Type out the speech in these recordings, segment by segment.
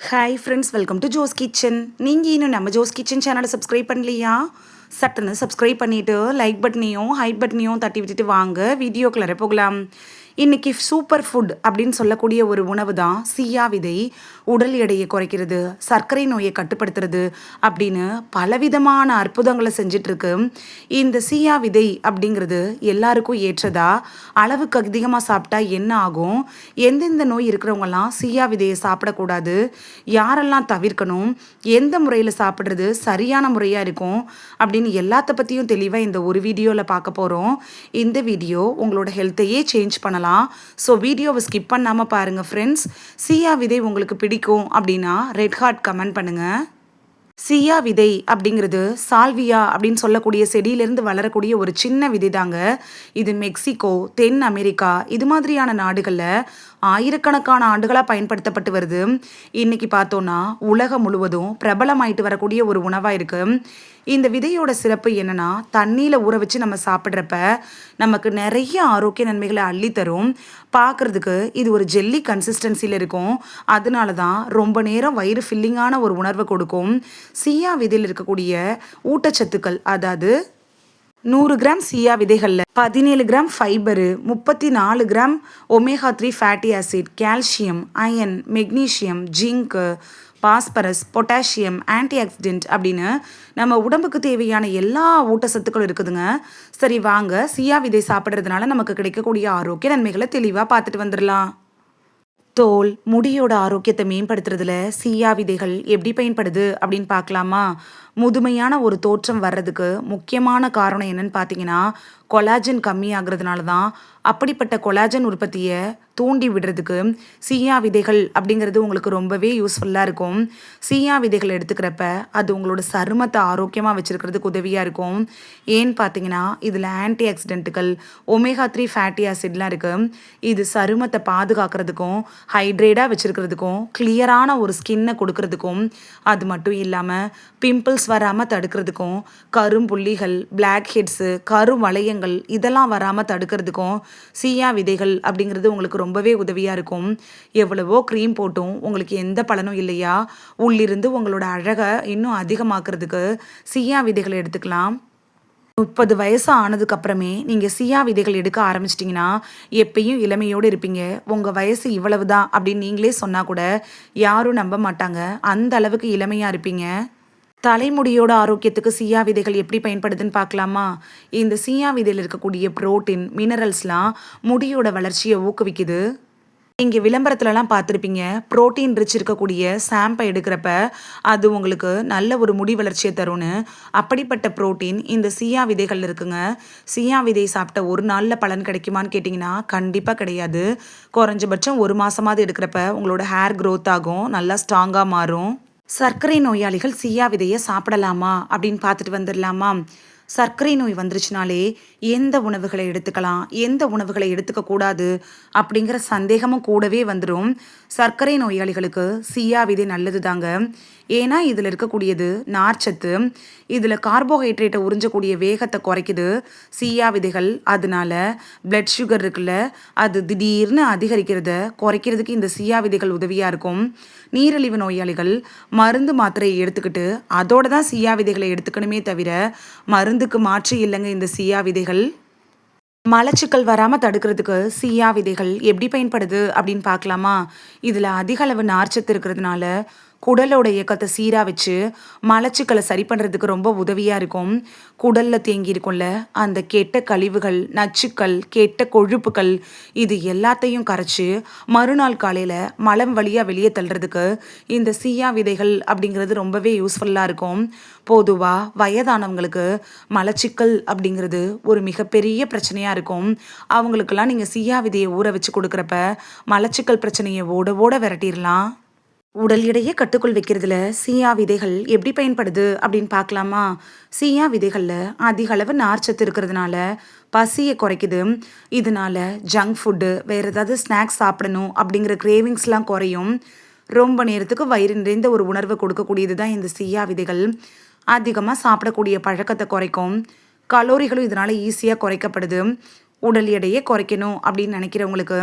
Hi friends, welcome to Jo's kitchen. நீங்கள் இன்னும் நம்ம ஜோஸ் கிச்சன் சேனலை சப்ஸ்கிரைப் பண்ணலையா? சட்டுன்னு சப்ஸ்கிரைப் பண்ணிவிட்டு லைக் பட்டனையும் ஹைப் பட்டனையும் தட்டி விட்டுட்டு வாங்க வீடியோக்குள்ளே போகலாம். இன்றைக்கி சூப்பர் ஃபுட் அப்படின்னு சொல்லக்கூடிய ஒரு உணவு தான் சியா விதை. உடல் எடையை குறைக்கிறது, சர்க்கரை நோயை கட்டுப்படுத்துறது அப்படின்னு பலவிதமான அற்புதங்களை செஞ்சிட்ருக்கு. இந்த சியா விதை அப்படிங்கிறது எல்லாருக்கும் ஏற்றதா? அளவுக்கு அதிகமாக சாப்பிட்டா என்ன ஆகும்? எந்தெந்த நோய் இருக்கிறவங்கலாம் சியா விதையை சாப்பிடக்கூடாது? யாரெல்லாம் தவிர்க்கணும்? எந்த முறையில் சாப்பிட்றது சரியான முறையாக இருக்கும் அப்படின்னு எல்லாத்த பற்றியும் தெளிவாக இந்த ஒரு வீடியோவில் பார்க்க போகிறோம். இந்த வீடியோ உங்களோட ஹெல்த்தையே சேஞ்ச் பண்ணலாம். ஸோ வீடியோவை ஸ்கிப் பண்ணாமல் பாருங்கள் ஃப்ரெண்ட்ஸ். சியா விதை உங்களுக்கு பிடிக்கும் அப்படின்னா ரெட் ஹார்ட் கமெண்ட் பண்ணுங்கள். சியா விதை அப்படிங்கிறது சால்வியா அப்படின்னு சொல்லக்கூடிய செடியிலிருந்து வளரக்கூடிய ஒரு சின்ன விதை தாங்க. இது மெக்சிகோ, தென் அமெரிக்கா இது மாதிரியான நாடுகளில் ஆயிரக்கணக்கான ஆண்டுகளாக பயன்படுத்தப்பட்டு வருது. இன்னைக்கு பார்த்தோன்னா உலகம் முழுவதும் பிரபலமாயிட்டு வரக்கூடிய ஒரு உணவாக இருக்குது. இந்த விதையோட சிறப்பு என்னன்னா, தண்ணியில் ஊற வச்சு நம்ம சாப்பிட்றப்ப நமக்கு நிறைய ஆரோக்கிய நன்மைகளை அள்ளித்தரும். பார்க்குறதுக்கு இது ஒரு ஜெல்லி கன்சிஸ்டன்சியில் இருக்கும். அதனால தான் ரொம்ப நேரம் வயிறு ஃபில்லிங்கான ஒரு உணர்வை கொடுக்கும். சியா விதையில் இருக்கக்கூடிய ஊட்டச்சத்துக்கள், அதாவது 100 கிராம் சியா விதைகளில் 17 gram fibre, 34 gram omega 3 fatty acid, calcium, iron, magnesium, zinc, phosphorus, potassium, antioxidant அப்படின்னு நம்ம உடம்புக்கு தேவையான எல்லா ஊட்டச்சத்துக்களும் இருக்குதுங்க. சரி வாங்க, சியா விதை சாப்பிட்றதுனால நமக்கு கிடைக்கக்கூடிய ஆரோக்கிய நன்மைகளை தெளிவாக பார்த்துட்டு வந்துடலாம். தோல், முடியோட ஆரோக்கியத்தை மேம்படுத்துறதுல சியா விதைகள் எப்படி பயன்படுது அப்படின்னு பார்க்கலாமா? முதுமையான ஒரு தோற்றம் வர்றதுக்கு முக்கியமான காரணம் என்னன்னு பார்த்தீங்கன்னா, கொலாஜன் கம்மியாகிறதுனால தான். அப்படிப்பட்ட கொலாஜன் உற்பத்தியை தூண்டி விடுறதுக்கு சியா விதைகள் அப்படிங்கிறது உங்களுக்கு ரொம்பவே யூஸ்ஃபுல்லாக இருக்கும். சியா விதைகள் எடுத்துக்கிறப்ப அது உங்களோட சருமத்தை ஆரோக்கியமாக வச்சுருக்கிறதுக்கு உதவியாக இருக்கும். ஏன்னு பார்த்தீங்கன்னா, இதில் ஆன்டி ஆக்சிடென்ட்டுகள், ஒமேகா 3 ஃபேட்டி ஆசிட்லாம் இருக்குது. இது சருமத்தை பாதுகாக்கிறதுக்கும் ஹைட்ரேட்டாக வச்சுருக்கிறதுக்கும் கிளியரான ஒரு ஸ்கின்னை கொடுக்கறதுக்கும், அது மட்டும் இல்லாமல் பிம்பிள்ஸ் வராமல் தடுக்கிறதுக்கும், கரும்புள்ளிகள், பிளாக் ஹெட்ஸு, கருவளையங்கள் இதெல்லாம் வராமல் தடுக்கிறதுக்கும் சியா விதைகள் அப்படிங்கிறது உங்களுக்கு ரொம்பவே உதவியாக இருக்கும். எவ்வளவோ க்ரீம் போட்டும் உங்களுக்கு எந்த பலனும் இல்லையா? உள்ளிருந்து உங்களோட அழகை இன்னும் அதிகமாக்குறதுக்கு சியா விதைகளை எடுத்துக்கலாம். 30 வயசு ஆனதுக்கு அப்புறமே நீங்கள் சியா விதைகள் எடுக்க ஆரம்பிச்சிட்டிங்கன்னா எப்பயும் இளமையோடு இருப்பீங்க. உங்கள் வயசு இவ்வளவு தான் அப்படின்னு நீங்களே சொன்னால் கூட யாரும் நம்ப மாட்டாங்க. அந்த அளவுக்கு இளமையாக இருப்பீங்க. தலைமுடியோட ஆரோக்கியத்துக்கு சியா விதைகள் எப்படி பயன்படுதுன்னு பார்க்கலாமா? இந்த சியா விதையில் இருக்கக்கூடிய புரோட்டீன், மினரல்ஸ்லாம் முடியோட வளர்ச்சியை ஊக்குவிக்குது. இங்கே விளம்பரத்துலலாம் பார்த்துருப்பீங்க, புரோட்டீன் ரிச் இருக்கக்கூடிய ஷாம்பை எடுக்கிறப்ப அது உங்களுக்கு நல்ல ஒரு முடி வளர்ச்சியை தரும்னு. அப்படிப்பட்ட புரோட்டீன் இந்த சியா விதைகள் இருக்குங்க. சியா விதை சாப்பிட்ட ஒரு நாளில் பலன் கிடைக்குமான்னு கேட்டிங்கன்னா கண்டிப்பாக கிடையாது. குறைஞ்சபட்சம் ஒரு மாதமாவது எடுக்கிறப்ப உங்களோட ஹேர் க்ரோத் ஆகும், நல்லா ஸ்ட்ராங்காக மாறும். சர்க்கரை நோயாளிகள் சியா விதையை சாப்பிடலாமா அப்படின்னு பார்த்துட்டு வந்துடலாமா? சர்க்கரை நோய் வந்துருச்சுனாலே எந்த உணவுகளை எடுத்துக்கலாம், எந்த உணவுகளை எடுத்துக்கக்கூடாது அப்படிங்கிற சந்தேகமும் கூடவே வந்துடும். சர்க்கரை நோயாளிகளுக்கு சியா விதை நல்லது தாங்க. ஏன்னா இதில் இருக்கக்கூடியது நார்ச்சத்து. இதில் கார்போஹைட்ரேட்டை உறிஞ்சக்கூடிய வேகத்தை குறைக்குது சியா விதைகள். அதனால பிளட் சுகர் இருக்குல்ல, அது திடீர்னு அதிகரிக்கிறத குறைக்கிறதுக்கு இந்த சியா விதைகள் உதவியாக இருக்கும். நீரிழிவு நோயாளிகள் மருந்து மாத்திரையை எடுத்துக்கிட்டு அதோட தான் சியா விதைகளை எடுத்துக்கணுமே தவிர மருந்துக்கு மாற்று இல்லைங்க இந்த சியா விதைகள். மலச்சிக்கல் வராமல் தடுக்கிறதுக்கு சியா விதைகள் எப்படி பயன்படுது அப்படின்னு பார்க்கலாமா? இதில் அதிக அளவு நார்ச்சத்து இருக்கிறதுனால குடலோட இயக்கத்தை சீராக வச்சு மலச்சிக்கலை சரி பண்ணுறதுக்கு ரொம்ப உதவியாக இருக்கும். குடலில் தேங்கி இருக்கும்ல அந்த கெட்ட கழிவுகள், நச்சுக்கள், கெட்ட கொழுப்புகள் இது எல்லாத்தையும் கரைச்சி மறுநாள் காலையில் மலம் வழியாக வெளியே தள்ளுறதுக்கு இந்த சியா விதைகள் அப்படிங்கிறது ரொம்பவே யூஸ்ஃபுல்லாக இருக்கும். பொதுவாக வயதானவங்களுக்கு மலச்சிக்கல் அப்படிங்கிறது ஒரு மிகப்பெரிய பிரச்சனையாக இருக்கும். அவங்களுக்கெல்லாம் நீங்கள் சியா விதையை ஊற வச்சு கொடுக்குறப்ப மலச்சிக்கல் பிரச்சனையை ஓட ஓட விரட்டிடலாம். உடல் எடையை கட்டுக்குள் வைக்கிறதுல சியா விதைகள் எப்படி பயன்படுது அப்படின்னு பார்க்கலாமா? சியா விதைகளில் அதிக அளவு நார்ச்சத்து இருக்கிறதுனால பசியை குறைக்குது. இதனால ஜங்க் ஃபுட்டு, வேறு ஏதாவது ஸ்நாக்ஸ் சாப்பிடணும் அப்படிங்கிற கிரேவிங்ஸ்லாம் குறையும். ரொம்ப நேரத்துக்கு வயிறு நிறைந்த ஒரு உணர்வை கொடுக்கக்கூடியது தான் இந்த சியா விதைகள். அதிகமாக சாப்பிடக்கூடிய பழக்கத்தை குறைக்கும். கலோரிகளும் இதனால் ஈஸியாக குறைக்கப்படுது. உடல் எடையை குறைக்கணும் அப்படின்னு நினைக்கிறவங்களுக்கு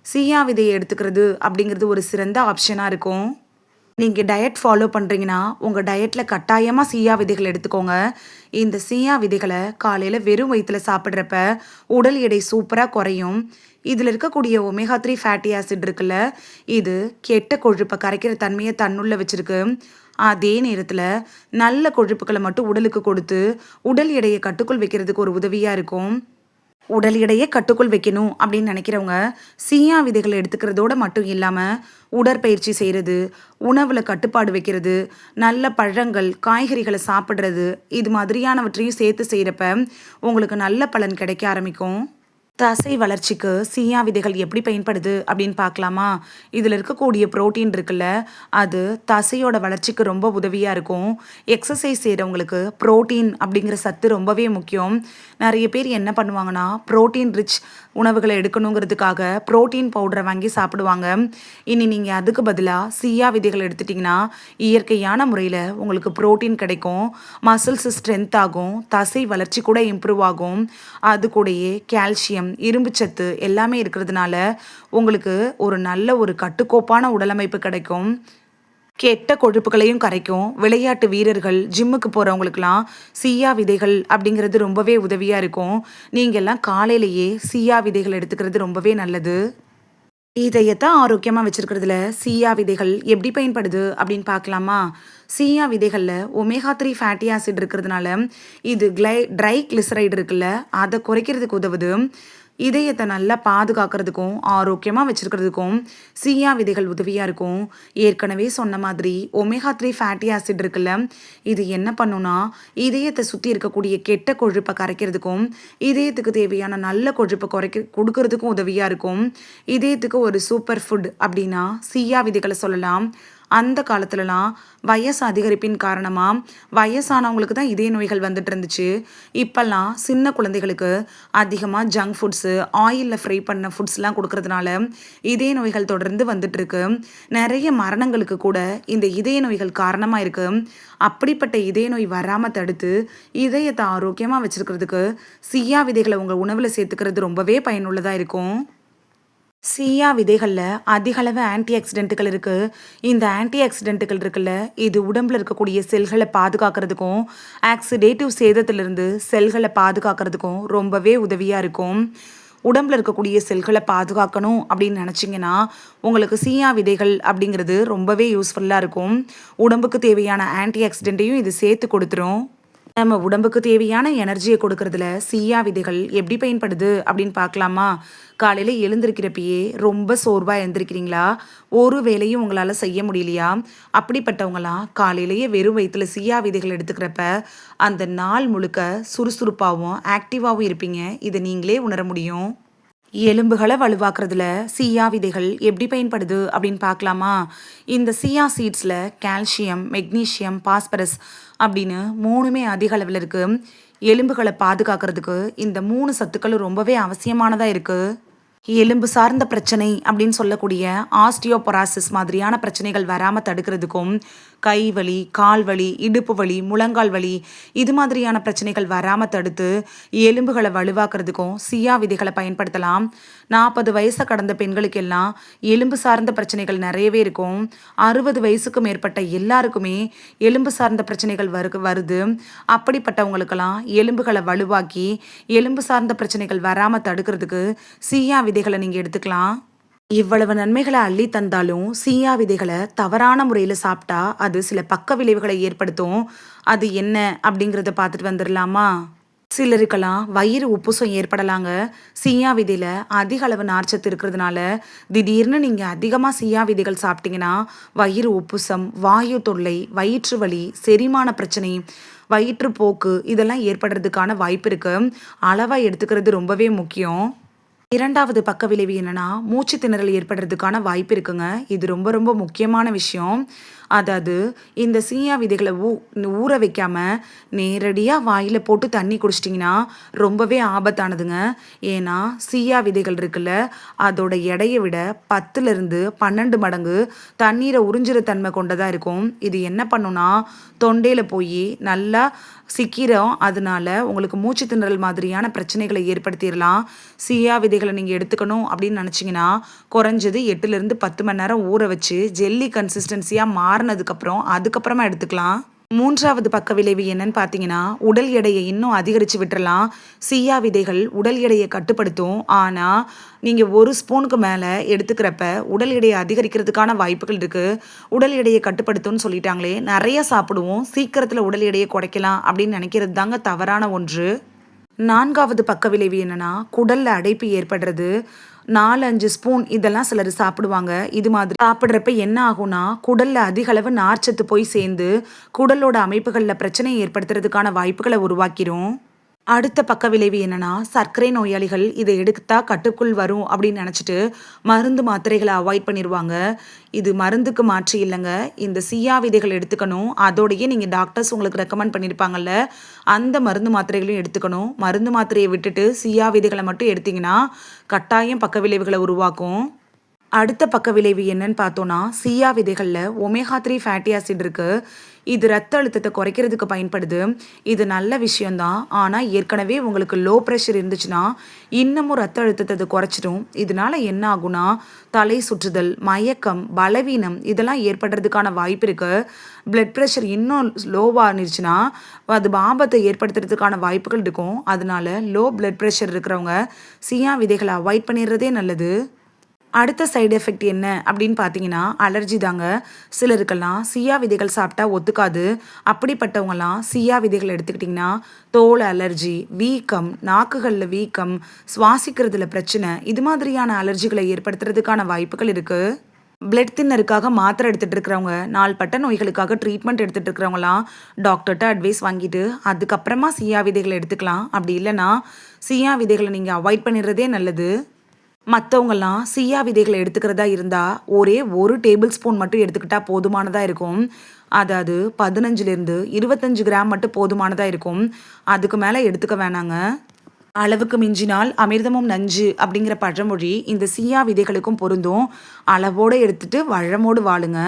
சியா விதையை எடுத்துக்கிறது அப்படிங்கிறது ஒரு சிறந்த ஆப்ஷனாக இருக்கும். நீங்கள் டயட் ஃபாலோ பண்ணுறீங்கன்னா உங்கள் டயட்டில் கட்டாயமாக சியா விதைகள் எடுத்துக்கோங்க. இந்த சியா விதைகளை காலையில் வெறும் வயிற்றில் சாப்பிட்றப்ப உடல் எடை சூப்பராக குறையும். இதில் இருக்கக்கூடிய ஒமேகா 3 ஃபேட்டி ஆசிட் இருக்குல்ல, இது கெட்ட கொழுப்பை கரைக்கிற தன்மையை தன்னுள்ள வச்சிருக்கு. அதே நேரத்தில் நல்ல கொழுப்புக்களை மட்டும் உடலுக்கு கொடுத்து உடல் எடையை கட்டுக்குள் வைக்கிறதுக்கு ஒரு உதவியாக இருக்கும். உடல் எடையை கட்டுக்குள் வைக்கணும் அப்படின்னு நினைக்கிறவங்க சியா விதைகள் எடுத்துக்கிறதோட மட்டும் இல்லாமல் உடற்பயிற்சி செய்கிறது, உணவில் கட்டுப்பாடு வைக்கிறது, நல்ல பழங்கள் காய்கறிகளை சாப்பிட்றது, இது மாதிரியானவற்றையும் சேர்த்து செய்கிறப்ப உங்களுக்கு நல்ல பலன் கிடைக்க ஆரம்பிக்கும். தசை வளர்ச்சிக்கு சியா விதைகள் எப்படி பயன்படுது அப்படின்னு பார்க்கலாமா? இதில் இருக்கக்கூடிய புரோட்டீன் இருக்குல்ல, அது தசையோட வளர்ச்சிக்கு ரொம்ப உதவியாக இருக்கும். எக்ஸசைஸ் செய்கிறவங்களுக்கு புரோட்டீன் அப்படிங்கிற சத்து ரொம்பவே முக்கியம். நிறைய பேர் என்ன பண்ணுவாங்கன்னா, புரோட்டீன் ரிச் உணவுகளை எடுக்கணுங்கிறதுக்காக புரோட்டீன் பவுடரை வாங்கி சாப்பிடுவாங்க. இனி நீங்கள் அதுக்கு பதிலாக சியா விதைகள் எடுத்துட்டிங்கன்னா இயற்கையான முறையில் உங்களுக்கு புரோட்டீன் கிடைக்கும். மசில்ஸ் ஸ்ட்ரென்த் ஆகும், தசை வளர்ச்சி கூட இம்ப்ரூவ் ஆகும். அது கூடயே கால்சியம், இரும்புச்சத்து எல்லாமே இருக்கிறதுனால உங்களுக்கு ஒரு நல்ல ஒரு கட்டுக்கோப்பான உடலமைப்பு கிடைக்கும். கெட்ட கொழுப்புகளையும் கரைக்கும். விளையாட்டு வீரர்கள், ஜிம்முக்கு போகிறவங்களுக்கெல்லாம் சியா விதைகள் அப்படிங்கிறது ரொம்பவே உதவியாக இருக்கும். நீங்கள்லாம் காலையிலேயே சியா விதைகள் எடுத்துக்கிறது ரொம்பவே நல்லது. இதயத்தை ஆரோக்கியமாக வச்சுருக்கிறதுல சியா விதைகள் எப்படி பயன்படுது அப்படின்னு பார்க்கலாமா? சியா விதைகளில் ஒமேகா 3 ஃபேட்டி ஆசிட் இருக்கிறதுனால இது ட்ரை கிளிசரைடு இருக்குல்ல, அதை குறைக்கிறதுக்கு உதவுது. இதயத்தை நல்லா பாதுகாக்கிறதுக்கும் ஆரோக்கியமாக வச்சுருக்கிறதுக்கும் சியா விதைகள் உதவியாக இருக்கும். ஏற்கனவே சொன்ன மாதிரி ஒமேகா 3 ஃபேட்டி ஆசிட் இருக்குல்ல, இது என்ன பண்ணுன்னா இதயத்தை சுற்றி இருக்கக்கூடிய கெட்ட கொழுப்பை கரைக்கிறதுக்கும் இதயத்துக்கு தேவையான நல்ல கொழுப்பை கொடுக்கறதுக்கும் உதவியாக இருக்கும். இதயத்துக்கு ஒரு சூப்பர் ஃபுட் அப்படின்னா சியா விதைகளை சொல்லலாம். அந்த காலத்துலலாம் வயசு அதிகரிப்பின் காரணமாக வயசானவங்களுக்கு தான் இதய நோய்கள் வந்துட்டு இருந்துச்சு. இப்போல்லாம் சின்ன குழந்தைகளுக்கு அதிகமாக ஜங்க் ஃபுட்ஸு, ஆயிலில் ஃப்ரை பண்ண ஃபுட்ஸ்லாம் கொடுக்கறதுனால இதய நோய்கள் தொடர்ந்து வந்துட்டு இருக்கு. நிறைய மரணங்களுக்கு கூட இந்த இதய நோய்கள் காரணமாக இருக்குது. அப்படிப்பட்ட இதய நோய் வராமல் தடுத்து இதயத்தை ஆரோக்கியமாக வச்சுருக்கிறதுக்கு சியா விதைகளை உங்கள் உணவில் சேர்த்துக்கிறது ரொம்பவே பயனுள்ளதாக இருக்கும். சியா விதைகளில் அதிகளவு ஆன்டி ஆக்சிடென்ட்டுகள் இருக்குது. இந்த ஆன்டி ஆக்சிடென்ட்டுகள் இருக்குல்ல, இது உடம்பில் இருக்கக்கூடிய செல்களை பாதுகாக்கிறதுக்கும் ஆக்சிடேட்டிவ் சேதத்திலிருந்து செல்களை பாதுகாக்கிறதுக்கும் ரொம்பவே உதவியாக இருக்கும். உடம்பில் இருக்கக்கூடிய செல்களை பாதுகாக்கணும் அப்படின்னு நினச்சிங்கன்னா உங்களுக்கு சியா விதைகள் அப்படிங்கிறது ரொம்பவே யூஸ்ஃபுல்லாக இருக்கும். உடம்புக்கு தேவையான ஆன்டி ஆக்சிடென்ட்டையும் இது சேர்த்து கொடுத்துரும். நம்ம உடம்புக்கு தேவையான எனர்ஜியை கொடுக்கறதுல சியா விதைகள் எப்படி பயன்படுது அப்படின்னு பார்க்கலாமா? காலையில் எழுந்திருக்கிறப்பயே ரொம்ப சோர்வாக எழுந்திருக்கிறீங்களா? ஒரு வேலையும் உங்களால் செய்ய முடியலையா? அப்படிப்பட்டவங்களாம் காலையிலேயே வெறும் வயிற்றில் சியா விதைகள் எடுத்துக்கிறப்ப அந்த நாள் முழுக்க சுறுசுறுப்பாகவும் ஆக்டிவாகவும் இருப்பீங்க. இதை நீங்களே உணர முடியும். எலும்புகளை வலுவாக்குறதுல சியா விதைகள் எப்படி பயன்படுது அப்படின்னு பார்க்கலாமா? இந்த சியா சீட்ஸில் கால்சியம், மெக்னீஷியம், பாஸ்பரஸ் அப்படின்னு 3மே அதிக அளவில் இருக்குது. எலும்புகளை பாதுகாக்கிறதுக்கு இந்த 3 சத்துக்களும் ரொம்பவே அவசியமானதாக இருக்குது. எலும்பு சார்ந்த பிரச்சனை அப்படின்னு சொல்லக்கூடிய ஆஸ்டியோபொராசிஸ் மாதிரியான பிரச்சனைகள் வராமல் தடுக்கிறதுக்கும் கை வலி, கால் வலி, இடுப்பு வலி, முழங்கால் வலி இது மாதிரியான பிரச்சனைகள் வராமல் தடுத்து எலும்புகளை வலுவாக்குறதுக்கும் சியா விதைகளை பயன்படுத்தலாம். 40 வயசை கடந்த பெண்களுக்கெல்லாம் எலும்பு சார்ந்த பிரச்சனைகள் நிறையவே இருக்கும். 60 வயசுக்கு மேற்பட்ட எல்லாருக்குமே எலும்பு சார்ந்த பிரச்சனைகள் வருது. அப்படிப்பட்டவங்களுக்கெல்லாம் எலும்புகளை வலுவாக்கி எலும்பு சார்ந்த பிரச்சனைகள் வராமல் தடுக்கிறதுக்கு சியா விதைகளை நீங்கள் எடுத்துக்கலாம். இவ்வளவு நன்மைகளை அள்ளி தந்தாலும் சியா விதைகளை தவறான முறையில் சாப்பிட்டா அது சில பக்க விளைவுகளை ஏற்படுத்தும். அது என்ன அப்படிங்கிறத பார்த்துட்டு வந்துடலாமா? சிலருக்கெல்லாம் வயிறு உப்புசம் ஏற்படலாங்க. சியா விதையில் அதிக அளவு நார்ச்சத்து இருக்கிறதுனால திடீர்னு நீங்கள் அதிகமாக சியா விதைகள் சாப்பிட்டீங்கன்னா வயிறு உப்புசம், வாயு தொல்லை, வயிற்று வலி, செரிமான பிரச்சனை, வயிற்றுப்போக்கு இதெல்லாம் ஏற்படுறதுக்கான வாய்ப்பு இருக்குது. அளவாக எடுத்துக்கிறது ரொம்பவே முக்கியம். 2வது பக்க விளைவு என்னன்னா மூச்சு திணறல் ஏற்படுறதுக்கான வாய்ப்பு இருக்குங்க. இது ரொம்ப ரொம்ப முக்கியமான விஷயம். அதாவது இந்த சியா விதைகளை ஊற வைக்காம நேரடியாக வாயில் போட்டு தண்ணி குடிச்சிட்டிங்கன்னா ரொம்பவே ஆபத்தானதுங்க. ஏன்னா சியா விதைகள் இருக்குல்ல, அதோட எடையை விட 10லிருந்து 12 மடங்கு தண்ணீரை உறிஞ்சிற தன்மை கொண்டதாக இருக்கும். இது என்ன பண்ணுன்னா தொண்டையில் போய் நல்லா சிக்கிரம். அதனால உங்களுக்கு மூச்சு திணறல் மாதிரியான பிரச்சனைகளை ஏற்படுத்திடலாம். சியா விதைகளை நீங்கள் எடுத்துக்கணும் அப்படின்னு நினச்சிங்கன்னா குறைஞ்சது 8லிருந்து 10 மணி நேரம் ஊற வச்சு ஜெல்லி கன்சிஸ்டன்சியாக மாற அதுக்கப்புறமா எடுத்துக்கலாம். 3வது பக்க விளைவு என்னன்னு பார்த்தீங்கன்னா, உடல் எடையை இன்னும் அதிகரிச்சு விட்டுறலாம். சியா விதைகள் உடல் எடையை கட்டுப்படுத்தும். ஆனா, நீங்க 1 ஸ்பூனுக்கு மேல எடுத்துக்கிறப்ப, உடல் எடையை அதிகரிக்கிறதுக்கான வாய்ப்புகள் இருக்கு. உடல் எடையை கட்டுப்படுத்தும்னு சொல்லிட்டாங்களே, நெறைய சாப்பிடுவோம். சீக்கிரத்தில உடல் எடையை குறைக்கலாம் அப்படின்னு நினைக்கிறது தாங்க தவறான ஒன்று. 4வது பக்க விளைவு என்னன்னா, குடல்ல அடைப்பு ஏற்படுறது. 4, 5 ஸ்பூன் இதெல்லாம் சிலர் சாப்பிடுவாங்க. இது மாதிரி சாப்பிடுறப்ப என்ன ஆகும்னா, குடல்ல அதிக அளவு நார்ச்சத்து போய் சேர்ந்து, குடலோட அமைப்புகள்ல பிரச்சனை ஏற்படுத்துறதுக்கான வாய்ப்புகள உருவாக்கிரும். அடுத்த பக்க விளைவு என்னன்னா, சர்க்கரை நோயாளிகள் இதை எடுத்தா கட்டுக்குள் வரும் அப்படின்னு நினச்சிட்டு மருந்து மாத்திரைகளை அவாய்ட் பண்ணிடுவாங்க. இது மருந்துக்கு மாற்று இல்லைங்க. இந்த சியா விதைகள் எடுத்துக்கணும். அதோடையே நீங்கள் டாக்டர்ஸ் உங்களுக்கு ரெக்கமெண்ட் பண்ணியிருப்பாங்கல்ல, அந்த மருந்து மாத்திரைகளையும் எடுத்துக்கணும். மருந்து மாத்திரையை விட்டுட்டு சியா விதைகளை மட்டும் எடுத்தீங்கன்னா கட்டாயம் பக்க விளைவுகளை உருவாக்கும். அடுத்த பக்க விளைவு என்னன்னு பார்த்தோன்னா, சியா விதைகளில் ஒமேகா 3 ஃபேட்டி ஆசிட் இருக்குது. இது ரத்த அழுத்தத்தை குறைக்கிறதுக்கு பயன்படுது. இது நல்ல விஷயந்தான். ஆனால் ஏற்கனவே உங்களுக்கு லோ ப்ரெஷர் இருந்துச்சுன்னா இன்னமும் ரத்த அழுத்தத்தை அது குறைச்சிடும். இதனால என்ன ஆகும்னா, தலை சுற்றுதல், மயக்கம், பலவீனம் இதெல்லாம் ஏற்படுறதுக்கான வாய்ப்பு இருக்குது. பிளட் ப்ரெஷர் இன்னும் லோவாக இருந்துச்சுன்னா அது ஆபத்தை ஏற்படுத்துறதுக்கான வாய்ப்புகள் இருக்கும். அதனால லோ பிளட் ப்ரெஷர் இருக்கிறவங்க சியா விதைகளை அவாய்ட் பண்ணிடுறதே நல்லது. அடுத்த சைடு எஃபெக்ட் என்ன அப்படின்னு பார்த்தீங்கன்னா, அலர்ஜி தாங்க. சிலருக்கெல்லாம் சியா விதைகள் சாப்பிட்டா ஒத்துக்காது. அப்படிப்பட்டவங்கலாம் சியா விதைகள் எடுத்துக்கிட்டிங்கன்னா, தோல் அலர்ஜி, வீக்கம், நாக்குகளில் வீக்கம், சுவாசிக்கிறதுல பிரச்சனை, இது மாதிரியான அலர்ஜிகளை ஏற்படுத்துறதுக்கான வாய்ப்புகள் இருக்குது. பிளட் தின்னருக்காக மாத்திரை எடுத்துகிட்டு இருக்கிறவங்க, நாள்பட்ட நோய்களுக்காக ட்ரீட்மெண்ட் எடுத்துகிட்டு இருக்கிறவங்களாம் டாக்டர்கிட்ட அட்வைஸ் வாங்கிட்டு அதுக்கப்புறமா சியா விதைகளை எடுத்துக்கலாம். அப்படி இல்லைன்னா சியா விதைகளை நீங்கள் அவாய்ட் பண்ணிடுறதே நல்லது. மற்றவங்கெல்லாம் சியா விதைகளை எடுத்துக்கிறதா இருந்தால் ஒரே 1 டேபிள் ஸ்பூன் மட்டும் எடுத்துக்கிட்டால் போதுமானதாக இருக்கும். அதாவது 15லேருந்து 25 கிராம் மட்டும் போதுமானதாக இருக்கும். அதுக்கு மேலே எடுத்துக்க வேணாங்க. அளவுக்கு மிஞ்சினால் அமிர்தமும் நஞ்சு அப்படிங்கிற பழமொழி இந்த சியா விதைகளுக்கும் பொருந்தும். அளவோடு எடுத்துட்டு வழமோடு வாழுங்க.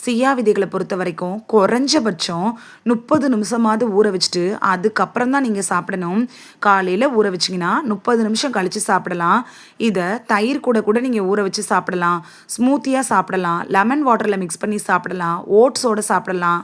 சியா விதைகளை பொறுத்த வரைக்கும் குறைஞ்சபட்சம் 30 நிமிஷமாவது ஊற வச்சுட்டு அதுக்கப்புறம் தான் நீங்கள் சாப்பிடணும். காலையில் ஊற வச்சிங்கன்னா 30 நிமிஷம் கழித்து சாப்பிடலாம். இதை தயிர் கூட கூட நீங்கள் ஊற வச்சு சாப்பிடலாம். ஸ்மூத்தியாக சாப்பிடலாம். லெமன் வாட்டரில் மிக்ஸ் பண்ணி சாப்பிடலாம். ஓட்ஸோடு சாப்பிடலாம்.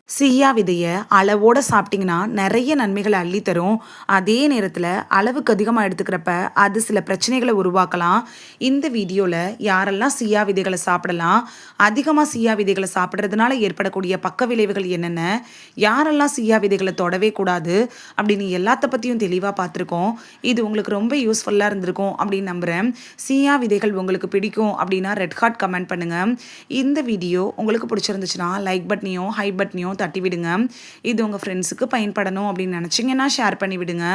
சியா விதையை அளவோடு சாப்பிட்டிங்கன்னா நிறைய நன்மைகளை அள்ளித்தரும். அதே நேரத்தில் அளவுக்கு அதிகமாக எடுத்துக்கிறப்ப அது சில பிரச்சனைகளை உருவாக்கலாம். இந்த வீடியோவில் யாரெல்லாம் சியா விதைகளை சாப்பிடலாம், அதிகமாக சியா விதைகளை சாப்பிட்றதுனால ஏற்படக்கூடிய பக்க விளைவுகள் என்னென்ன, யாரெல்லாம் சியா விதைகளை தொடவே கூடாது அப்படின்னு எல்லாத்த பற்றியும் தெளிவாக பார்த்துருக்கோம். இது உங்களுக்கு ரொம்ப யூஸ்ஃபுல்லாக இருந்திருக்கும் அப்படின்னு நம்புகிறேன். சியா விதைகள் உங்களுக்கு பிடிக்கும் அப்படின்னா ரெட் ஹார்ட் கமெண்ட் பண்ணுங்கள். இந்த வீடியோ உங்களுக்கு பிடிச்சிருந்துச்சுன்னா லைக் பட்டனையும் ஹை பட்டனையும் தட்டி விடுங்க. இது உங்கள் ஃப்ரெண்ட்ஸுக்கு பயன்படணும் அப்படின்னு நினச்சிங்கன்னா ஷேர் பண்ணி விடுங்க.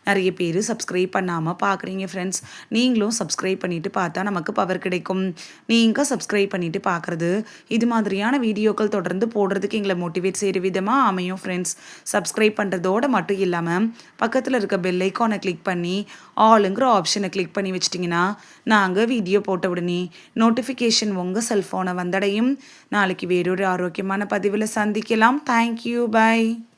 நிறைய பேர் சப்ஸ்கிரைப் பண்ணாமல் பார்க்குறீங்க ஃப்ரெண்ட்ஸ். நீங்களும் சப்ஸ்கிரைப் பண்ணிவிட்டு பார்த்தா நமக்கு பவர் கிடைக்கும். நீங்கள் சப்ஸ்கிரைப் பண்ணிவிட்டு பார்க்குறது இது மாதிரியான வீடியோக்கள் தொடர்ந்து போடுறதுக்கு எங்களை மோட்டிவேட் செய்கிற விதமாக அமையும் ஃப்ரெண்ட்ஸ். சப்ஸ்கிரைப் பண்ணுறதோடு மட்டும் இல்லாமல் பக்கத்தில் இருக்க பெல் ஐக்கானை கிளிக் பண்ணி ஆளுங்கிற ஆப்ஷனை கிளிக் பண்ணி வச்சிட்டிங்கன்னா நாங்கள் வீடியோ போட்ட உடனே நோட்டிஃபிகேஷன் உங்கள் செல்ஃபோனை வந்தடையும். நாளைக்கு வேறொரு ஆரோக்கியமான பதிவில் சந்திக்கலாம். Thank you. Bye.